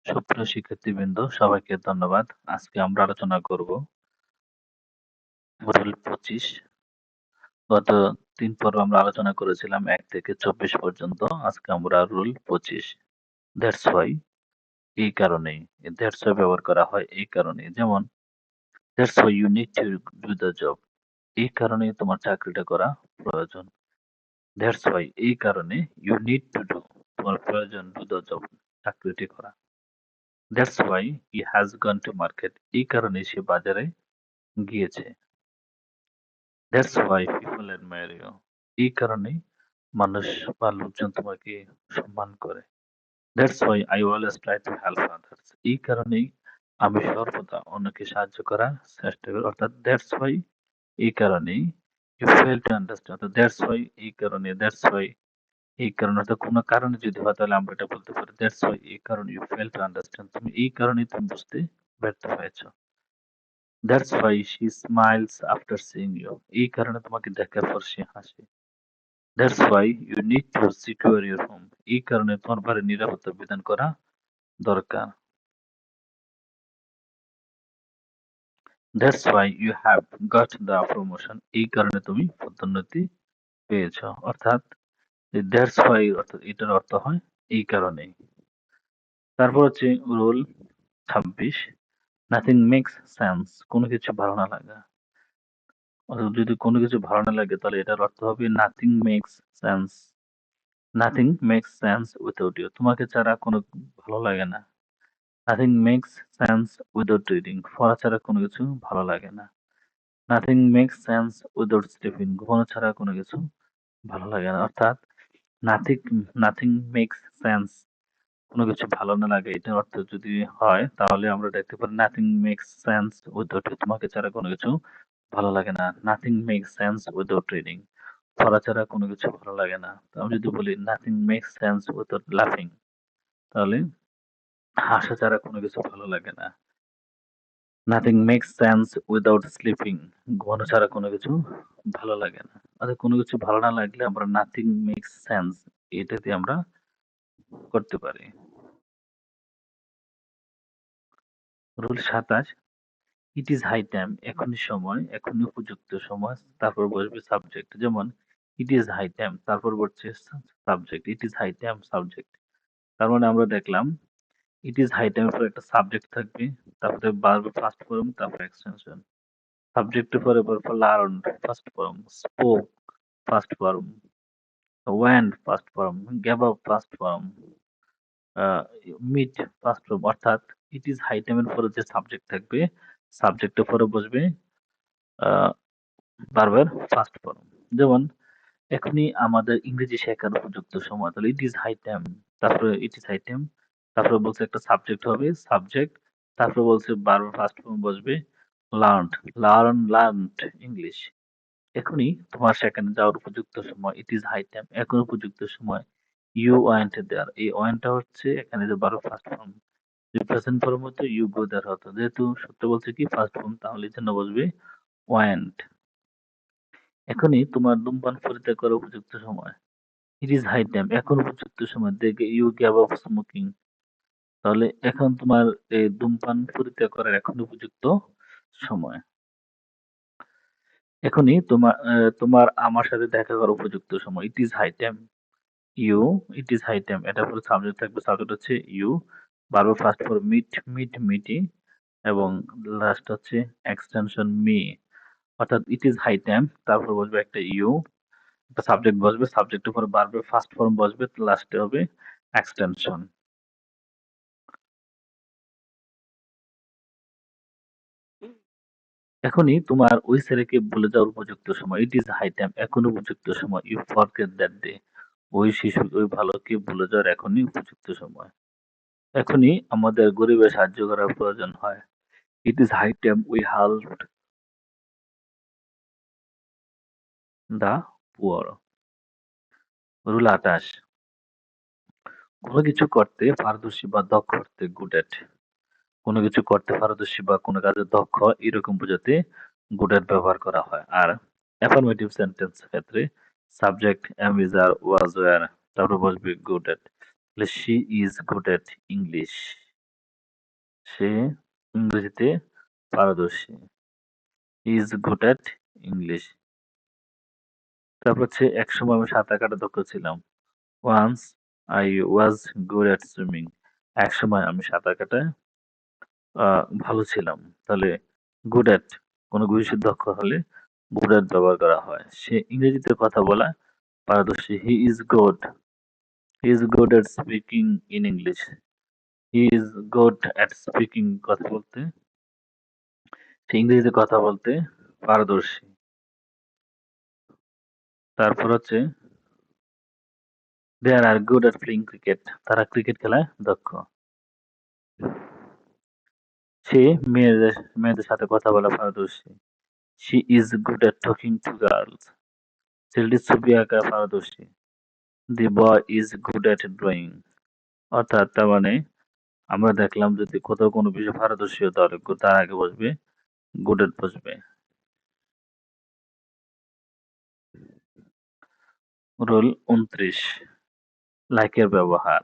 সুপ্রিয় শিক্ষার্থীবৃন্দ, সবাইকে ধন্যবাদ। আজকে আমরা আলোচনা করব রুল 25। গত 3 পর্ব আমরা আলোচনা করেছিলাম 1 থেকে 24 পর্যন্ত। আজকে আমরা রুল 25। দ্যাটস ওয়াই, এই কারণেই। দ্যাটস ওয়াই ব্যবহার করা হয় এই কারণে। যেমন that's why you need to do the job. এই কারণেই তোমার চাকরিটা করা প্রয়োজন। দ্যাটস ওয়াই, এই কারণে ইউ নিড টু ডু, তোমার প্রয়োজন ডু দ্য জব, চাকরিটি করা। That's why he has gone to market. এই কারণে সে বাজারে গিয়েছে। That's why people admire you. এই কারণেই মানুষ বা লোকজন তোমাকে সম্মান করে। That's why I always try to help others. এই কারণেই আমি সর্বদা অন্যকে সাহায্য করার চেষ্টা করি। অর্থাৎ দ্যাটস ওয়াই, এই কারণেই ইউ ফেল টু আন্ডারস্ট্যান্ড। অর্থাৎ দ্যাটস ওয়াই, এই কারণে, দ্যাটস ওয়াই, এই কারণে। অর্থাৎ কোনো কারণে যদি হয় তাহলে আমরা এটা বলতে পারি দ্যাটস ওয়াই, এই কারণে ইউ ফেল টু আন্ডারস্ট্যান্ড। তুমি এই কারণেই তুমি বুঝতে ব্যর্থ হয়েছো। That's why she smiles after seeing you. এই কারণে তোমাকে দেখার পর সে হাসে। That's why you need to secure your home. এই কারণে তোমার বাড়ির নিরাপত্তা বিধান করা দরকার। That's why you have got the promotion. এই কারণে তুমি পদোন্নতি পেয়েছো। অর্থাৎ দ্যাটস ওয়াই, অর্থাৎ এটার অর্থ হয় এই কারণেই। তারপর হচ্ছে রুল 26, নাথিং মেক্স সেন্স। কোনো কিছু ভালো না লাগা। অর্থাৎ যদি কোনো কিছু ভালো না লাগে তাহলে এটার অর্থ হবে nothing makes sense. Nothing makes sense without you. তোমাকে ছাড়া কোনো ভালো লাগে না। Nothing makes sense without reading. পড়া ছাড়া কোনো কিছু ভালো লাগে না। Nothing makes sense without sleeping. ঘুমানো ছাড়া কোনো কিছু ভালো লাগে না। অর্থাৎ নাথিং নাথিং মেক্স সেন্স, কোনো কিছু ভালো না লাগে, এটার অর্থ যদি হয় তাহলে আমরা দেখতে পারি nothing makes sense without you. তোমাকে ছাড়া কোনো কিছু ভালো লাগে না। Nothing makes sense without reading. পড়া ছাড়া কোনো কিছু ভালো লাগে না। তো আমি যদি বলি নাথিং মেক্স সেন্স উইদাউট লাফিং, তাহলে হাসা ছাড়া কোনো কিছু ভালো লাগে না। Nothing makes sense without sleeping. ঘুমানো ছাড়া কোনো কিছু ভালো লাগে না। আচ্ছা, কোনো কিছু ভালো না লাগলে আমরা নাথিং মেক্স সেন্স এটা দিয়ে আমরা করতে পারি। Rule 27, it is high time. এখনই সময়, এখনই উপযুক্ত সময়। তারপর বসবে সাবজেক্ট। যেমন ইট ইজ হাই টাইম, তারপর বলছে subject. It is high time subject. তার মানে আমরা দেখলাম ইট ইজ হাই টাইমের পর একটা সাবজেক্ট থাকবে, তারপরে ভার্ব ফার্স্ট ফর্ম, তারপর এক্সটেনশন। সাবজেক্টের পরে বলবো learn first form, spoke first form, went first form, gave up first form, meet first form. অর্থাৎ ইট ইজ হাই টাইমের পরে যে সাবজেক্ট থাকবে, সাবজেক্টের পরে বসবে ভার্বের ফার্স্ট ফর্ম। যেমন এখনই আমাদের ইংরেজি শেখার উপযুক্ত সময়, তাহলে ইট ইজ হাই টাইম, তারপরে ইট ইজ হাই টাইম, তারপরে বলছে একটা সাবজেক্ট হবে, সাবজেক্ট, তারপরে বলছে ভার্বের ফার্স্ট ফর্ম বসবে লার্নড, লার্নড ইংলিশ। এখনই তোমার সেখানে যাওয়ার উপযুক্ত সময়, ইট ইজ হাই টাইম, এখন উপযুক্ত সময়। ইউ ওয়েন্ট দেয়ার, এই ওয়েন্টটা হচ্ছে এখানে যে ভার্ব ফার্স্ট ফর্ম। যদি প্রেজেন্ট ফর্ম হতো ইউ গো দেয়ার হতো, যেহেতু সত্য বলছে কি ফার্স্ট ফর্ম, তাহলে এই জন্য বসবে ওয়েন্ট। এখনই তোমার ধূমপান পরিত্যাগ করার উপযুক্ত সময়, ইট ইজ হাই টাইম, এখন উপযুক্ত সময়। দেখে ইউ গেভ আপ স্মোকিং, তাহলে এখন তোমার এই ধূমপান পরিত্যাগ করার এখন উপযুক্ত সময়। এখনই তোমার আমার সাথে দেখা করার উপযুক্ত সময়, it is high time you, it is high time. এটা পুরো সাবজেক্ট থাকবে, সাবজেক্ট হচ্ছে you, verb first for meet, মিটি, এবং লাস্ট হচ্ছে এক্সটেনশন মি। অর্থাৎ ইট ইজ হাই টাইম, তারপর বসবে একটা ইউ, একটা সাবজেক্ট বসবে, সাবজেক্টের পর ভার্বের ফার্স্ট ফর্ম বসবে, লাস্টে হবে এক্সটেনশন। এখনই তোমার ওই ছেলেকে বলে যাওয়ার উপযুক্ত সময়, ইট ইজ হাই টাইম, এখন উপযুক্ত সময়। ইউ ফরগেট দ্যাট ডে, ওই শিশু, ওই ভালোকে ভুলে যাওয়ার এখনই উপযুক্ত সময়। এখনই আমাদের গরিবের সাহায্য করার প্রয়োজন হয়, it is high time we helped the poor. Rule 28, কোনো কিছু করতে পারদর্শী বা দক্ষ অর্থে গুড এট। কোনো কিছু করতে পারদর্শী বা কোনো কাজে দক্ষ এরকম বোঝাতে গুড এট ব্যবহার করা হয়। আর অ্যাফার্মেটিভ সেন্টেন্স ক্ষেত্রে subject am is are was were, তারপর বসবে গুড এট। তাহলে she is good at English. সে ইংরেজিতে পারদর্শী। He is good at English. তারপর হচ্ছে একসময় আমি সাঁতার কাটা দক্ষ ছিলাম। Once I was good at swimming. একসময় আমি সাঁতার কাটায় ভালো ছিলাম। তাহলে গুড অ্যাট কোনো বিষয়ে দক্ষ হলে গুড অ্যাট ব্যবহার করা হয়। সে ইংরেজিতে কথা বলা পারদর্শী। He is good at speaking in English. He is good at speaking কথা বলতে। সে ইংরেজিতে কথা বলতে পারদর্শী। তারপর হচ্ছে they are good at playing cricket. তারা ক্রিকেট খেলায় দক্ষ। সে মেয়েদের সাথে কথা বলা পারদর্শী। She is good at talking to girls. ছেলেটি ছবি আঁকা পারদর্শী। The boy is good at drawing. অর্থাৎ তার মানে আমরা দেখলাম যদি কোথাও কোনো বিষয়ে পারদর্শী হতে হলে তার আগে বসবে গুড এট বসবে। রুল 29, লাইকের ব্যবহার।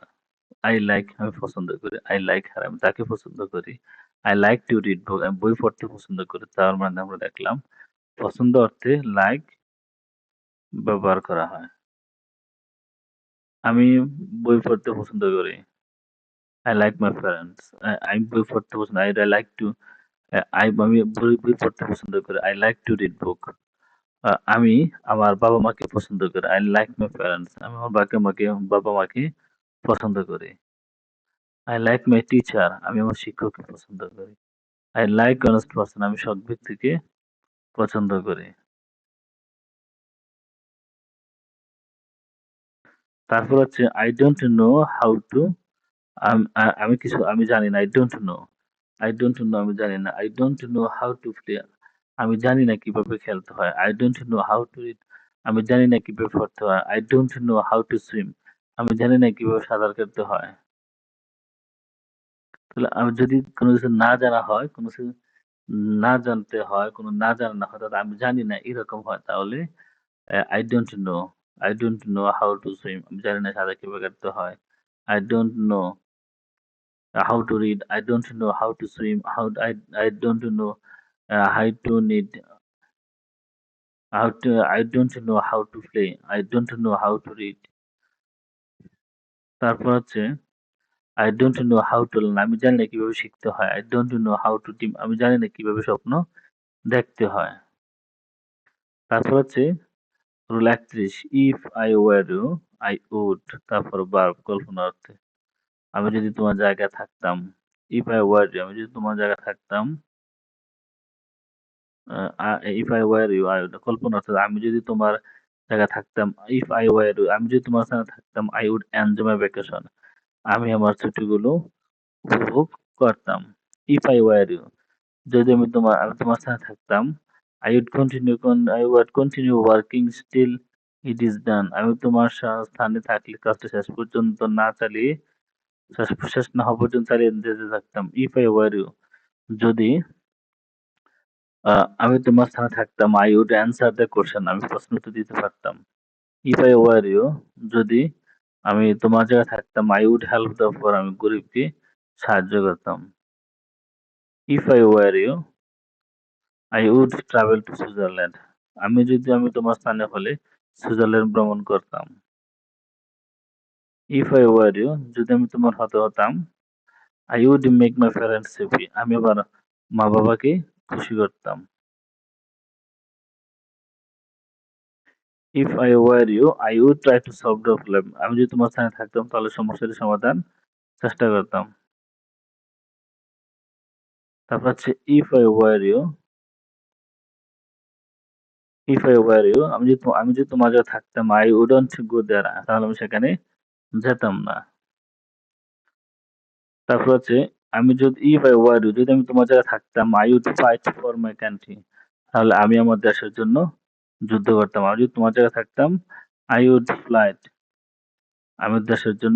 আই লাইক আমি পছন্দ করি। আই লাইক হার আমি তাকে পছন্দ করি। আই লাইক টু রিড বুক আমি বই পড়তে পছন্দ করি। তার মানে আমরা দেখলাম পছন্দ অর্থে লাইক ব্যবহার করা হয়। আমি বই পড়তে পছন্দ করি। I like my parents. আমি বই পড়তে পছন্দ আই লাইক টু আমি বই পড়তে পছন্দ করি। আই লাইক টু রিড বুক। আমি আমার বাবা-মাকে পছন্দ করি। I like my parents. আমি আমার বাবা-মাকে পছন্দ করি। I like my teacher. আমি আমার শিক্ষককে পছন্দ করি। I like honest person. আমি সৎ ব্যক্তিকে পছন্দ করি। তারপর হচ্ছে I don't know how to আমি জানি না। I don't know. I don't know আমি জানি না। I don't know how to play. আমি জানি না কিভাবে খেলতে হয়। I don't know how to read. আমি জানি না কিভাবে পড়তে হয়। I don't know how to swim. আমি জানি না কিভাবে সাঁতার কাটতে হয়। তাহলে আমি যদি কোনো কিছু না জানা হয়, কোনো কিছু না জানতে হয়, কোনো না জানা হয়, তাহলে আমি জানি না এরকম হয় তাহলে I don't know. I don't know how to swim. আমি জানি না সাঁতার কিভাবে কাটতে হয়। I don't know how to read. I don't know how to swim. I don't know how to need I don't know how to play. I don't know how to read. তারপর হচ্ছে I don't know how to learn. আমি জানি না কিভাবে শিখতে হয়। I don't know how to dream. আমি জানি না কিভাবে স্বপ্ন দেখতে হয়। তারপর হচ্ছে rule 31, if I were you I would তারপর ভার্ব কল্পনা অর্থে। আমি যদি তোমার জায়গায় থাকতাম। ইফ আই ওয়ার ইউ আমি যদি তোমার জায়গায় থাকতাম। If I were you I would কল্পনা অর্থে আমি যদি তোমার জায়গায় থাকতাম। ইফ আই ওয়ার ইউ আমি যদি তোমার স্থানে থাকতাম I would enjoy my vacation. আমি আমার ছুটিগুলো উপভোগ করতাম। ইফ আই ওয়ার ইউ যদি আমি তোমার স্থানে থাকতাম I would continue working still it is done. আমি তোমার স্থানে থাকলে কাজটা শেষ পর্যন্ত না চালিয়ে শেষ না হওয়া পর্যন্ত চালিয়ে যেতে থাকতাম। If I were you যদি আমি তোমার স্থানে থাকতাম I would answer the question. আমি প্রশ্ন উত্তর দিতে পারতাম। If I were you যদি আমি তোমার জায়গায় থাকতাম I would help the poor. আমি গরিবকে সাহায্য করতাম। If I were you I would travel to Switzerland. আমি তোমার স্থানে হলে সুইজারল্যান্ড ভ্রমণ করতাম। If I were you যদি আমি তোমার হতাম I would make my parents happy. আমি আমার মা-বাবাকে খুশি করতাম। If I were you I would try to solve the problem. আমি যদি তোমার স্থানে থাকতাম তাহলে সমস্যাটির সমাধান চেষ্টা করতাম। তারপর হচ্ছে if I were you আমি যদি তোমার জায়গায় থাকতাম I wouldn't go there. তাহলে আমি সেখানে যেতাম না। তারপর হচ্ছে if I were you যদি আমি তোমার জায়গায় থাকতাম I would fight for my country. তাহলে আমি আমার দেশের জন্য যুদ্ধ করতাম। আমি যদি তোমার জায়গায় থাকতাম I would fight. আমি দেশের জন্য